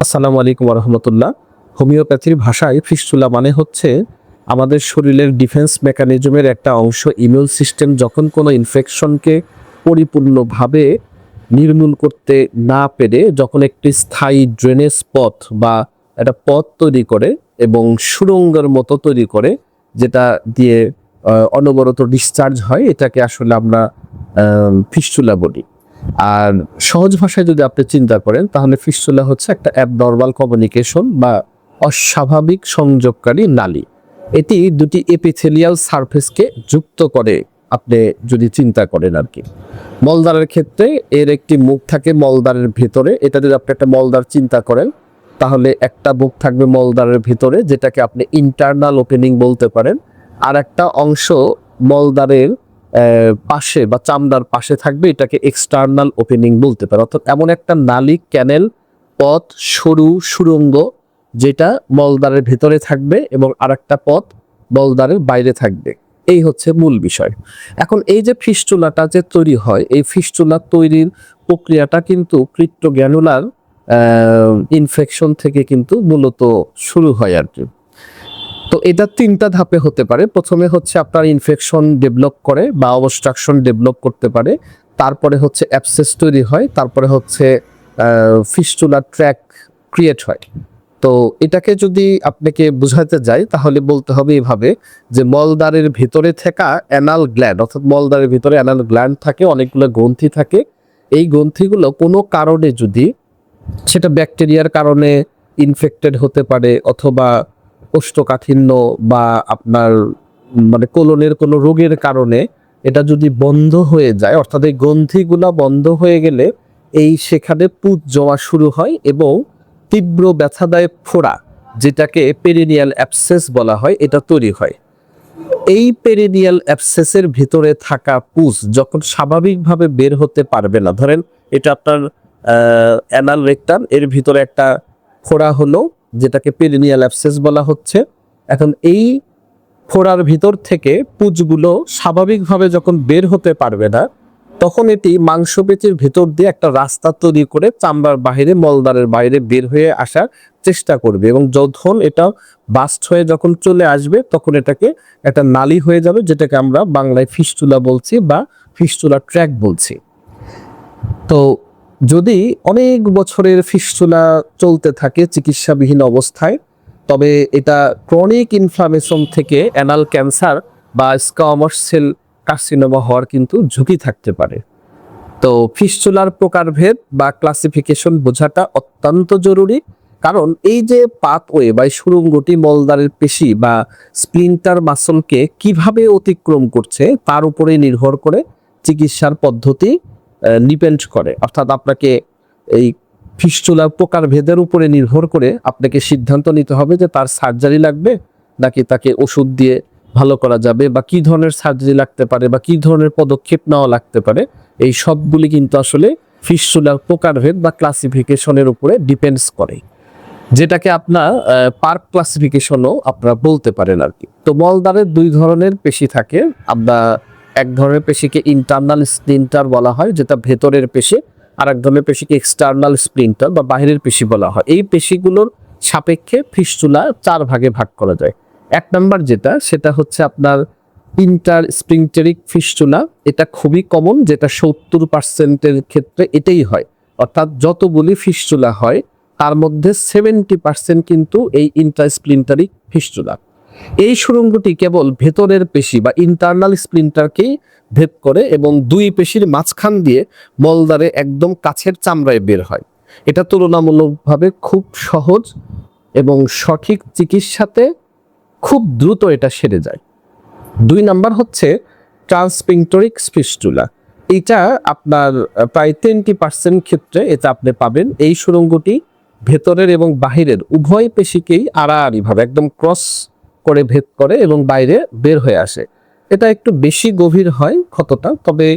আসসালামু আলাইকুম রহমতুল্লাহ। হোমিওপ্যাথির ভাষায় ফিস্টুলা মানে হচ্ছে আমাদের শরীরের ডিফেন্স মেকানিজমের একটা অংশ। ইমিউন সিস্টেম যখন কোনো ইনফেকশনকে পরিপূর্ণভাবে নির্মূল করতে না পেরে যখন একটি স্থায়ী ড্রেনেজ পথ বা একটা পথ তৈরি করে এবং সুড়ঙ্গের মতো তৈরি করে, যেটা দিয়ে অনবরত ডিসচার্জ হয়, এটাকে আসলে আমরা ফিস্টুলা বলি। আর সহজ ভাষায় যদি আপনি চিন্তা করেন, তাহলে ফিস্টুলা হচ্ছে একটা অ্যাবনর্মাল কমিউনিকেশন বা অস্বাভাবিক সংযোগকারী নালী। এটি দুটি এপিথেলিয়াল সারফেসকে যুক্ত করে, আপনি যদি চিন্তা করেন আর কি। মলদ্বারের ক্ষেত্রে এর একটি মুখ থাকে মলদ্বারের ভেতরে। এটা যদি আপনি একটা মলদ্বার চিন্তা করেন, তাহলে একটা মুখ থাকবে মলদ্বারের ভেতরে, যেটাকে আপনি ইন্টারনাল ওপেনিং বলতে পারেন। আর একটা অংশ মলদ্বারের পাশে বা চামড়ার পাশে থাকবে, এটাকে এক্সটার্নাল ওপেনিং বলতে পারে। অর্থাৎ এমন একটা নালী, ক্যানেল, পথ, সরু সুড়ঙ্গ, যেটা মলদ্বারের ভেতরে থাকবে এবং আরেকটা পথ মলদ্বারের বাইরে থাকবে। এই হচ্ছে মূল বিষয়। এখন এই যে ফিস্টুলাটা যে তৈরি হয়, এই ফিস্টুলা তৈরির প্রক্রিয়াটা কিন্তু ক্রিপ্টোগ্যানুলার ইনফেকশন থেকে কিন্তু মূলত শুরু হয় আর কি। তো এটা তিনটা ধাপে হতে পারে। প্রথমে হচ্ছে আপনার ইনফেকশন ডেভেলপ করে বা অবস্ট্রাকশন ডেভেলপ করতে পারে, তারপরে হচ্ছে অ্যাবসেস তৈরি হয়, তারপরে হচ্ছে ফিস্টুলার ট্র্যাক ক্রিয়েট হয়। তো এটাকে যদি আপনাকে বোঝাতে যাই, তাহলে বলতে হবে এভাবে যে মলদ্বারের ভিতরে থাকা অ্যানাল গ্ল্যান্ড, অর্থাৎ মলদ্বারের ভিতরে অ্যানাল গ্ল্যান্ড থাকে, অনেকগুলো গ্রন্থি থাকে। এই গ্রন্থিগুলো কোনো কারণে যদি, সেটা ব্যাকটেরিয়ার কারণে ইনফেক্টেড হতে পারে, অথবা কোষ্ঠকাঠিন্য বা আপনার মানে কোলনের কোনো রোগের কারণে এটা যদি বন্ধ হয়ে যায়, অর্থাৎ এই গ্রন্থিগুলা বন্ধ হয়ে গেলে এই সেখানে পুঁজ জমা শুরু হয় এবং তীব্র ব্যথাদায়ক ফোড়া, যেটাকে পেরিনিয়াল অ্যাবসেস বলা হয়, এটা তৈরি হয়। এই পেরিনিয়াল অ্যাবসেসের ভিতরে থাকা পুঁজ যখন স্বাভাবিকভাবে বের হতে পারবে না, ধরেন এটা আপনার অ্যানাল রেক্টাম, এর ভিতরে একটা ফোড়া হলো, যেটাকে পেরিনিয়াল অ্যাবসেস বলা হচ্ছে। এখন এই ফোড়ার ভিতর থেকে পুঁজগুলো স্বাভাবিকভাবে যখন বের হতে পারবে না, তখন এটি মাংসপেশির ভেতর দিয়ে একটা রাস্তা তৈরি করে চামড়ার বাইরে, মলদ্বারের বাইরে বের হয়ে আসার চেষ্টা করবে, এবং যখন এটা বাস্ট হয়ে যখন চলে আসবে, তখন এটাকে একটা নালী হয়ে যাবে, যেটাকে আমরা বাংলায় ফিস্টুলা বলছি বা ফিস্টুলা ট্র্যাক বলছি। তো যদি অনেক বছরের ফিস্টুলা চলতে থাকে চিকিৎসাবিহীন অবস্থায়, তবে এটা ক্রনিক ইনফ্লামেশন থেকে অ্যানাল ক্যান্সার বা স্কোয়ামাস সেল কার্সিনোমা হওয়ার কিন্তু ঝুঁকি থাকতে পারে। তো ফিস্টুলার প্রকারভেদ বা ক্লাসিফিকেশন বোঝাটা অত্যন্ত জরুরি, কারণ এই যে পাথওয়ে বা সুড়ঙ্গটি মলদ্বারের পেশি বা স্প্লিন্টার মাসলকে কিভাবে অতিক্রম করছে, তার উপরে নির্ভর করে চিকিৎসার পদ্ধতি ডিপেন্ড করে। অর্থাৎ আপনাকে এই ফিস্টুলার প্রকারভেদের উপরে নির্ভর করে আপনাকে সিদ্ধান্ত নিতে হবে যে তার সার্জারি লাগবে, নাকি তাকে ওষুধ দিয়ে ভালো করা যাবে, বা কি ধরনের সার্জারি লাগতে পারে, বা কি ধরনের পদক্ষেপ নেওয়া লাগতে পারে। এই সবগুলি কিন্তু আসলে ফিস্টুলার প্রকারভেদ বা ক্লাসিফিকেশনের উপরে ডিপেন্ডস করে, যেটাকে আপনার পার্ক ক্লাসিফিকেশনও আপনারা বলতে পারেন আর কি। তো মলদ্বারের দুই ধরনের পেশি থাকে। আমরা এক ধরনের পেশিকে ইন্টারনাল স্প্লিন্টার বলা হয়, যেটা ভেতরের পেশি। আর এক ধরনের পেশিকে এক্সটার্নাল স্প্লিন্টার বা বাহিরের পেশি বলা হয়। এই পেশিগুলোর সাপেক্ষে ফিস্টুলা চার ভাগে ভাগ করা যায়। এক নাম্বার যেটা, সেটা হচ্ছে আপনার ইন্টার স্প্লিন্টেরিক ফিস্টুলা। এটা খুবই কমন, যেটা 70% ক্ষেত্রে এটাই হয়। অর্থাৎ যতগুলি ফিস্টুলা হয়, তার মধ্যে 70% কিন্তু এই ইন্টারস্প্লিন্টারিক ফিস্টুলা। এই সুড়ঙ্গটি কেবল ভেতরের পেশি বা ইন্টারনাল স্প্লিন্টারকেই ভেদ করে এবং দুই পেশির মাঝখান দিয়ে মলদ্বারে একদম কাছের চামড়ায় বের হয়। এটা তুলনামূলকভাবে খুব সহজ এবং সঠিক চিকিৎসাতে খুব দ্রুত এটা সেরে যায়। দুই নাম্বার হচ্ছে ট্রান্সপিন্টরিক ফিস্টুলা। এটা আপনার প্রায় 20% ক্ষেত্রে এটা আপনি পাবেন। এই সুড়ঙ্গটি ভেতরের এবং বাহিরের উভয় পেশিকেই আড়াআড়িভাবে একদম ক্রস করে ভেদ করে এবং বাইরে বের হয়ে আসে। এটা একটু বেশি গভীর হয় ক্ষতটা, তবে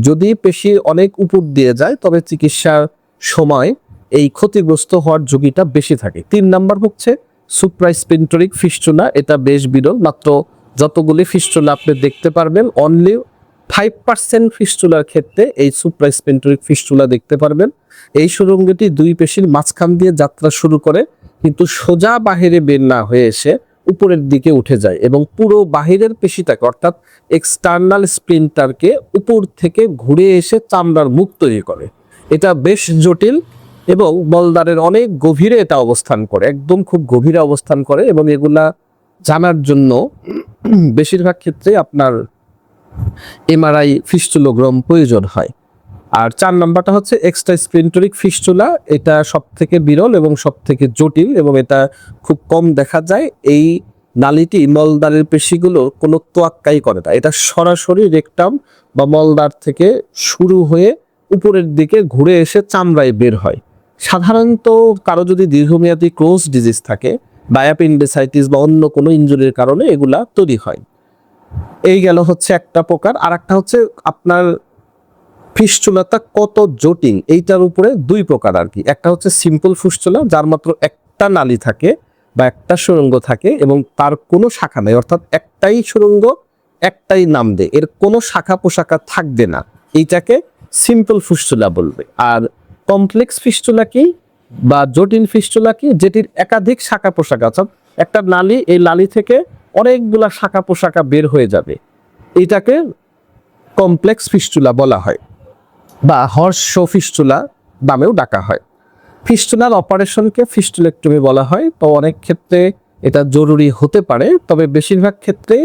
যদি পেশি অনেক উপর দিয়ে যায়, তবে চিকিৎসার সময় এই ক্ষতিগ্রস্ত হওয়ার ঝুঁকিটা বেশি থাকে। তিন নাম্বার হচ্ছে সুপ্রাস্পিন্টরিক ফিস্টুলা। এটা বেশ বিরল, মাত্র যতগুলি ফিস্টুলা আপনি দেখতে পারবেন, অনলি 5% ফিস্টুলার ক্ষেত্রে এই সুপ্রাস্পেন্টরিক ফিস্টুলা দেখতে পারবেন। এই সুড়ঙ্গটি দুই পেশির মাঝখান দিয়ে যাত্রা শুরু করে, কিন্তু সোজা বাহিরে বের না হয়ে এসে উপরের দিকে উঠে যায় এবং পুরো বাহিরের পেশিটাকে অর্থাৎ এক্সটার্নাল স্প্লিন্টারকে উপর থেকে ঘুরে এসে চামড়ার মুখ তৈরি করে। এটা বেশ জটিল এবং মলদ্বারের অনেক গভীরে এটা অবস্থান করে, একদম খুব গভীরে অবস্থান করে, এবং এগুলা জানার জন্য বেশিরভাগ ক্ষেত্রে আপনার এমআরআই ফিস্টুলোগ্রাম প্রয়োজন হয়। আর 4 নাম্বারটা হচ্ছে এক্সট্রা স্প্লিন্টরিক ফিস্টুলা। এটা সব থেকে বিরল এবং সব থেকে জটিল, এবং এটা খুব কম দেখা যায়। এই নালীটি মলদ্বারের পেশিগুলো কোনো তোয়াক্কাই করে না, এটা সরাসরি রেকটাম বা মলদ্বার থেকে শুরু হয়ে উপরের দিকে ঘুরে এসে চামড়ায় বের হয়। সাধারণত কারো যদি দীর্ঘমেয়াদী ক্রোস ডিজিজ থাকে বা অ্যাপেন্ডিসাইটিস বা অন্য কোনো ইনজুরির কারণে এগুলা তৈরি হয়। এই গেল হচ্ছে একটা প্রকার। আর একটা হচ্ছে আপনার ফিস্টুলাটা কত জটিল এইটার উপরে 2 প্রকার আর কি। একটা হচ্ছে সিম্পল ফিস্টুলা, যার মাত্র একটা নালী থাকে বা একটা সুড়ঙ্গ থাকে এবং তার কোনো শাখা নেই, অর্থাৎ একটাই সুড়ঙ্গ, একটাই নাম দে, এর কোনো শাখা পোশাখা থাকবে না, এইটাকে সিম্পল ফিস্টুলা বলবে। আর কমপ্লেক্স ফিস্টুলা কি বা জটিল ফিস্টুলা কি, যেটির একাধিক শাখা পোশাখা, অর্থাৎ একটা নালী, এই নালী থেকে অনেকগুলা শাখা পোশাখা বের হয়ে যাবে, এইটাকে কমপ্লেক্স ফিস্টুলা বলা হয় বা হর্ষ ফিস্টুলা নামেও ডাকা হয়। ফিস্টুলার অপারেশনকে ফিস্টুলেক্টমি বলা হয়। তো অনেক ক্ষেত্রে এটা জরুরি হতে পারে, তবে বেশিরভাগ ক্ষেত্রে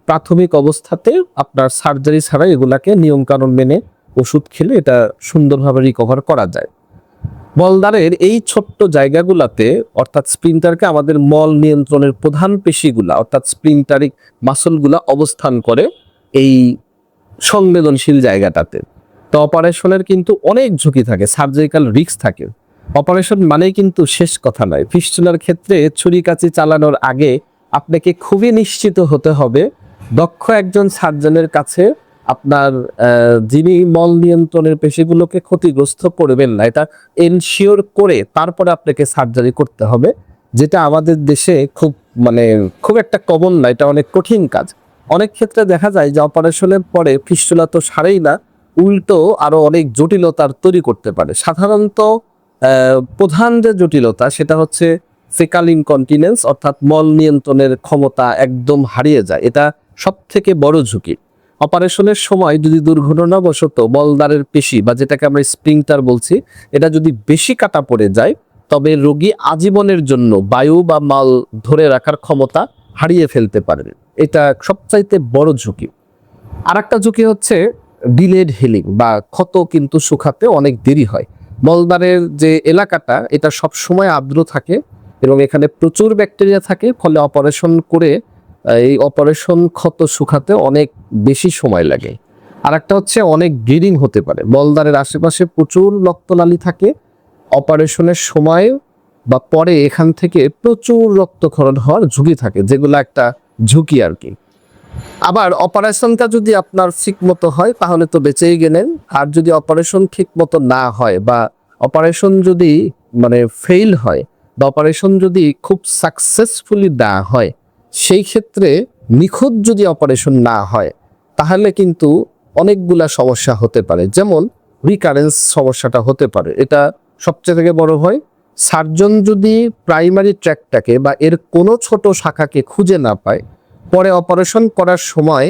প্রাথমিক অবস্থাতে আপনার সার্জারি ছাড়া এগুলাকে নিয়মকানুন মেনে ওষুধ খেলে এটা সুন্দরভাবে রিকভার করা যায়। মলদ্বারের এই ছোট্ট জায়গাগুলাতে, অর্থাৎ স্প্লিন্টারকে আমাদের মল নিয়ন্ত্রণের প্রধান পেশিগুলা অর্থাৎ স্প্লিন্টারিক মাসলগুলা অবস্থান করে এই সংবেদনশীল জায়গাটাতে। তো অপারেশনের কিন্তু অনেক ঝুঁকি থাকে, সার্জিক্যাল রিস্ক থাকে। অপারেশন মানেই কিন্তু শেষ কথা নয়। ফিস্টুলার ক্ষেত্রে ছুরি কাঁচি চালানোর আগে আপনাকে খুবই নিশ্চিত হতে হবে দক্ষ একজন সার্জনের কাছে আপনার যিনি মল নিয়ন্ত্রণের পেশিগুলোকে ক্ষতিগ্রস্ত করবেন না, এটা এনশিওর করে তারপরে আপনাকে সার্জারি করতে হবে, যেটা আমাদের দেশে খুব একটা কমন না, এটা অনেক কঠিন কাজ। অনেক ক্ষেত্রে দেখা যায় যে অপারেশনের পরে ফিস্টুলা তো সারেই না, উল্টো আরো অনেক জটিলতার তৈরি করতে পারে। সাধারণত প্রধান যে জটিলতা সেটা হচ্ছে ফেকাল ইনকন্টিনেন্স, অর্থাৎ মল নিয়ন্ত্রণের ক্ষমতা একদম হারিয়ে যায়। এটা সব থেকে বড় ঝুঁকি। অপারেশনের সময় যদি দুর্ঘটনাবশত মলদ্বারের পেশি বা যেটাকে আমরা স্প্লিন্টার বলছি, এটা যদি বেশি কাটা পড়ে যায়, তবে রোগী আজীবনের জন্য বায়ু বা মাল ধরে রাখার ক্ষমতা হারিয়ে ফেলতে পারে। এটা সবচাইতে বড় ঝুঁকি। আর একটা ঝুঁকি হচ্ছে ডিলেড হিলিং বা ক্ষত কিন্তু শুকাতে অনেক দেরি হয়। মলদ্বারের যে এলাকাটা এটা সব সময় আর্দ্র থাকে এবং এখানে প্রচুর ব্যাকটেরিয়া থাকে, ফলে অপারেশন করে এই অপারেশন ক্ষত শুকাতে অনেক বেশি সময় লাগে। আর একটা হচ্ছে অনেক ব্লিডিং হতে পারে। মলদ্বারের আশেপাশে প্রচুর রক্তনালী থাকে, অপারেশনের সময় বা পরে এখান থেকে প্রচুর রক্তক্ষরণ হওয়ার ঝুঁকি থাকে, যেগুলো একটা ঝুঁকি আর কি। আবার অপারেশনটা যদি আপনার ঠিক মতো হয় তাহলে তো বেঁচেই গেলেন, আর যদি অপারেশন ঠিক মতো না হয় বা অপারেশন যদি ফেইল হয় বা অপারেশন যদি খুব সাকসেসফুলি না হয়, সেই ক্ষেত্রে নিখুঁত যদি অপারেশন না হয় তাহলে কিন্তু অনেকগুলা সমস্যা হতে পারে, যেমন রিকারেন্স সমস্যাটা হতে পারে। এটা সবচেয়ে থেকে বড় হয়। সার্জন যদি প্রাইমারি ট্র্যাকটাকে বা এর কোনো ছোট শাখাকে খুঁজে না পায়, পরে অপারেশন করার সময়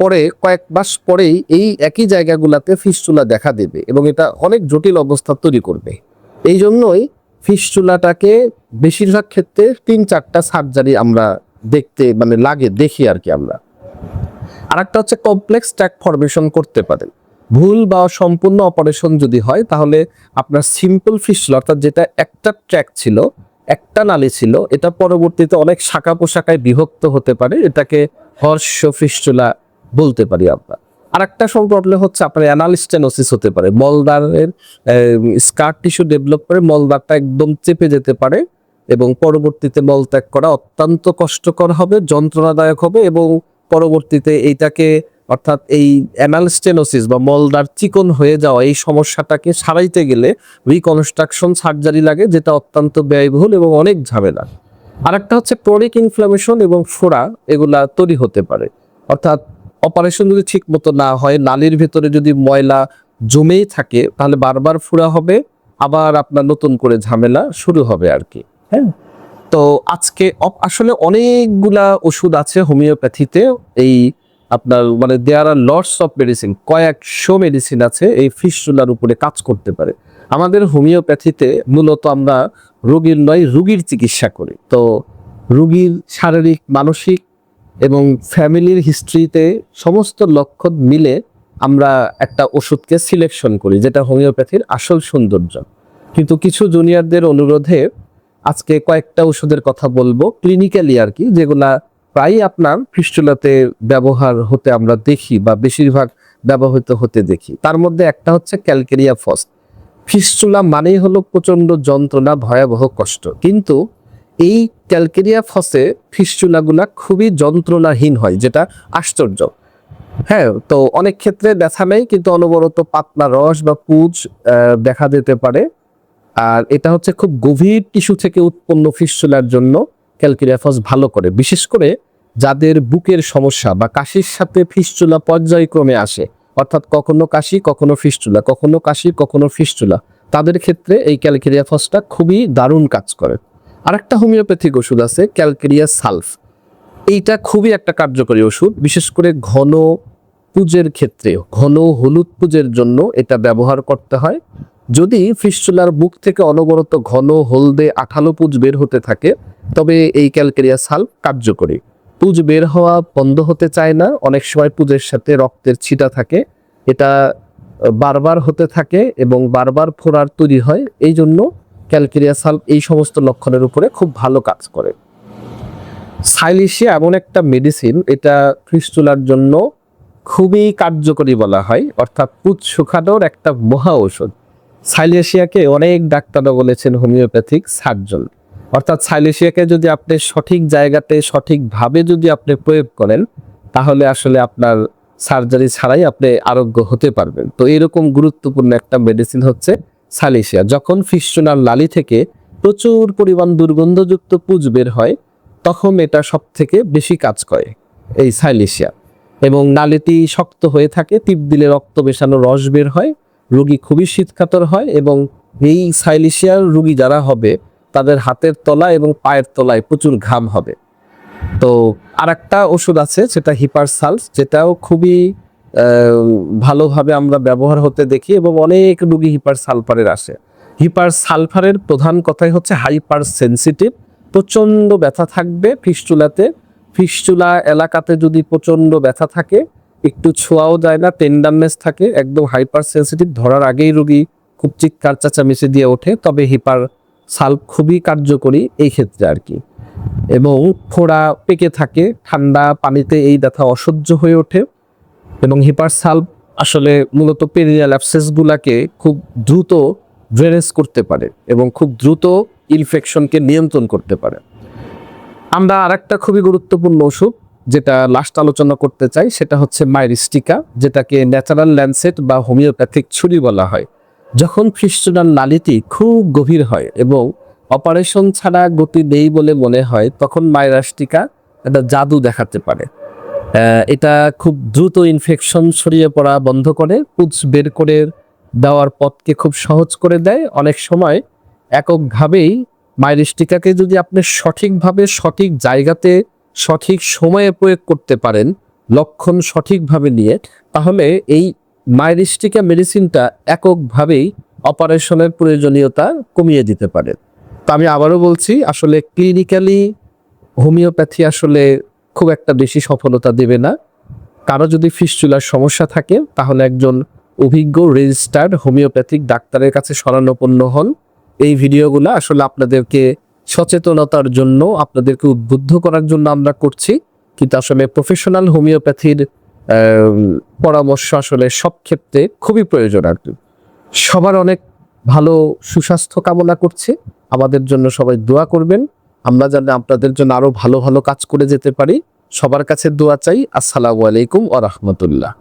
পরে কয়েক মাস পরেই এই একই জায়গাগুলোতে ফিস্টুলা দেখা দেবে এবং এটা অনেক জটিল অবস্থা তৈরি করবে। এই জন্যই ফিস্টুলাটাকে বেশিরভাগ ক্ষেত্রে 3-4টা সার্জারি আমরা দেখি আর কি আমরা। আর একটা হচ্ছে কমপ্লেক্স ট্র্যাক ফরমেশন করতে পারেন। ভুল বা সম্পূর্ণ অপারেশন যদি হয় তাহলে আপনার সিম্পল ফিস্টুলা, অর্থাৎ যেটা একটা ট্র্যাক ছিল, একটা নালী ছিল, এটা পরবর্তীতে অনেক শাখা পোশাখায় বিভক্ত হতে পারে, এটাকে হর্ষ ফিস্টুলা বলতে পারি আমরা। আর একটা প্রবলেম হচ্ছে আপনার অ্যানাল স্টেনোসিস হতে পারে। মলদ্বারের স্কার টিস্যু ডেভেলপ করে মলদ্বারটা একদম চেপে যেতে পারে এবং পরবর্তীতে মলত্যাগ করা অত্যন্ত কষ্টকর হবে, যন্ত্রণাদায়ক হবে এবং পরবর্তীতে এইটাকে অর্থাৎ এই অ্যানাল স্টেনোসিস বা মলদ্বার চিকন হয়ে যাওয়া এই সমস্যাটাকে সারাইতে গেলে রিকনস্ট্রাকশন সার্জারি লাগে, যেটা অত্যন্ত ব্যয়বহুল এবং অনেক ঝামেলা। আর একটা হচ্ছে ক্রনিক ইনফ্লামেশন এবং ফোড়া, এগুলা তৈরি হতে পারে। অর্থাৎ অপারেশন যদি ঠিক মতো না হয়, নালীর ভেতরে যদি ময়লা জমেই থাকে, তাহলে বারবার ফোড়া হবে, আবার আপনার নতুন করে ঝামেলা শুরু হবে আর কি। হ্যাঁ, তো আজকে আসলে অনেকগুলা ওষুধ আছে হোমিওপ্যাথিতে। এই আপনার মানে দেয়ার আর লটস অফ মেডিসিন, কয়েকশো মেডিসিন আছে এই ফিস্টুলার উপরে কাজ করতে পারে। আমাদের হোমিওপ্যাথিতে মূলত আমরা রোগীর নয়, রুগীর চিকিৎসা করি। তো রুগীর শারীরিক, মানসিক এবং ফ্যামিলির হিস্ট্রিতে সমস্ত লক্ষণ মিলে আমরা একটা ওষুধকে সিলেকশন করি, যেটা হোমিওপ্যাথির আসল সৌন্দর্য। কিন্তু কিছু জুনিয়রদের অনুরোধে আজকে কয়েকটা ওষুধের কথা বলবো ক্লিনিক্যালি আর কি, যেগুলা প্রায় আপনার ফিস্টুলাতে ব্যবহার হতে আমরা দেখি বা বেশিরভাগ ব্যবহৃত হতে দেখি। তার মধ্যে একটা হচ্ছে ক্যালকেরিয়া ফস। ফিস্টুলা মানেই হলো প্রচন্ড যন্ত্রণা, ভয়াবহ কষ্ট, কিন্তু এই ক্যালকেরিয়া ফসে ফিস্টুলাগুলা খুবই যন্ত্রণাহীন হয়, যেটা আশ্চর্য। হ্যাঁ, তো অনেক ক্ষেত্রে ব্যথা নেই, কিন্তু অনবরত পাতলা রস বা পুজ দেখা দিতে পারে। আর এটা হচ্ছে খুব গভীর টিস্যু থেকে উৎপন্ন ফিস্টুলার জন্য ক্যালকেরিয়া ফস ভালো করে, বিশেষ করে যাদের বুকের সমস্যা বা কাশির সাথে ফিস্টুলা পর্যায়ক্রমে আসে, অর্থাৎ কখনো কাশি কখনো ফিস্টুলা, কখনো কাশি কখনো ফিস্টুলা, তাদের ক্ষেত্রে এই ক্যালকেরিয়া ফসটা খুবই দারুণ কাজ করে। আরেকটা হোমিওপ্যাথিক ওষুধ আছে ক্যালকেরিয়া সালফ। এইটা খুবই একটা কার্যকরী ওষুধ, বিশেষ করে ঘন পুজের ক্ষেত্রে, ঘন হলুদ পুজের জন্য এটা ব্যবহার করতে হয়। যদি ফিস্টুলার বুক থেকে অনবরত ঘন হলদে আঠালো পুজ বের হতে থাকে, তবে এই ক্যালকেরিয়া সালফ কার্যকরী। পুজ বের হওয়া বন্ধ হতে চায় না, অনেক সময় পুজের সাথে রক্তের ছিটা থাকে, এটা বারবার হতে থাকে এবং বারবার ফোড়ার তৈরি হয়। এই জন্য ক্যালকেরিয়া সালফ এই সমস্ত লক্ষণের উপরে খুব ভালো কাজ করে। সাইলিশিয়া এমন একটা মেডিসিন, এটা ফিস্টুলার জন্য খুবই কার্যকরী বলা হয়, অর্থাৎ পুজ শুকানোর একটা মহা ঔষধ। সাইলেশিয়াকে অনেক ডাক্তাররা বলেছেন হোমিওপ্যাথিক সার্জন। অর্থাৎ সাইলেশিয়াকে যদি আপনি সঠিক জায়গাতে সঠিকভাবে যদি আপনি প্রয়োগ করেন, তাহলে আসলে আপনার সার্জারি ছাড়াই আপনি আরোগ্য হতে পারবেন। তো এরকম গুরুত্বপূর্ণ একটা মেডিসিন হচ্ছে সাইলেশিয়া। যখন ফিস্টুলার নালী থেকে প্রচুর পরিমাণ দুর্গন্ধযুক্ত পুজ বের হয়, তখন এটা সব থেকে বেশি কাজ করে এই সাইলেশিয়া। এবং নালীটি শক্ত হয়ে থাকে, টিপ দিলে রক্ত মেশানো রস বের হয়, রোগী খুবই শীতকাতর হয়। এবং এই সাইলেশিয়ার রোগী যারা হবে, তাদের হাতের তলা এবং পায়ের তলায় প্রচুর ঘাম হবে। তো আরেকটা ওষুধ আছে সেটা হিপার সালফ, যেটাও খুবই ভালোভাবে আমরা ব্যবহার হতে দেখি এবং অনেক রোগী হিপার সালফারের আসে। হিপার সালফারের প্রধান কথাই হচ্ছে হাইপার সেন্সিটিভ, প্রচন্ড ব্যথা থাকবে ফিস্টুলাতে। ফিস্টুলা এলাকাতে যদি প্রচন্ড ব্যথা থাকে, একটু ছোঁয়াও যায় না, টেন্ডারনেস থাকে, একদম হাইপার সেন্সিটিভ, ধরার আগেই রোগী খুব চিৎকার চেঁচামেচি দিয়ে ওঠে, তবে হিপার সালফ খুবই কার্যকরী এই ক্ষেত্রে আর কি। এবং ফোড়া পেকে থাকে, ঠান্ডা পানিতে এই ব্যথা অসহ্য হয়ে ওঠে। এবং হিপার সালফ আসলে মূলত পেরিনিয়াল অ্যাবসেসগুলাকে খুব দ্রুত ড্রেনেজ করতে পারে এবং খুব দ্রুত ইনফেকশনকে নিয়ন্ত্রণ করতে পারে। আমরা আরেকটা খুবই গুরুত্বপূর্ণ ওষুধ যেটা লাস্ট আলোচনা করতে চাই, সেটা হচ্ছে মাইরিস্টিকা, যেটাকে ন্যাচারাল ল্যান্সেট বা হোমিওপ্যাথিক ছুরি বলা হয়। যখন ফিস্টুলার নালীটি খুব গভীর হয় এবং অপারেশন ছাড়া গতি নেই বলে মনে হয়, তখন মাইরিস্টিকা একটা জাদু দেখাতে পারে। এটা খুব দ্রুত ইনফেকশন ছড়িয়ে পড়া বন্ধ করে, পুজ বের করে দেওয়ার পথকে খুব সহজ করে দেয়। অনেক সময় এককভাবেই মাইরিস্টিকাকে যদি আপনি সঠিকভাবে সঠিক জায়গাতে সঠিক সময়ে প্রয়োগ করতে পারেন, লক্ষণ সঠিকভাবে নিয়ে, তাহলে এই মাইরিস্টিকা মেডিসিনটা এককভাবেই অপারেশনের প্রয়োজনীয়তা কমিয়ে দিতে পারে। তো আমি আবারও বলছি, আসলে ক্লিনিক্যালি হোমিওপ্যাথি আসলে খুব একটা বেশি সফলতা দেবে না। কারো যদি ফিস্টুলার সমস্যা থাকে, তাহলে একজন অভিজ্ঞ রেজিস্টার্ড হোমিওপ্যাথিক ডাক্তারের কাছে শরণাপন্ন হন। এই ভিডিওগুলো আসলে আপনাদেরকে সচেতনতার জন্য, আপনাদেরকে উদ্বুদ্ধ করার জন্য আমরা করছি, কিন্তু আসলে প্রফেশনাল হোমিওপ্যাথির পরামর্শ আসলে সব ক্ষেত্রে খুবই প্রয়োজন আর কি। সবার অনেক ভালো সুস্বাস্থ্য কামনা করছি, আমাদের জন্য সবাই দোয়া করবেন, আমরা যেন আপনাদের জন্য আরো ভালো ভালো কাজ করে যেতে পারি। সবার কাছে দোয়া চাই। আসসালামু আলাইকুম ওয়া রাহমাতুল্লাহ।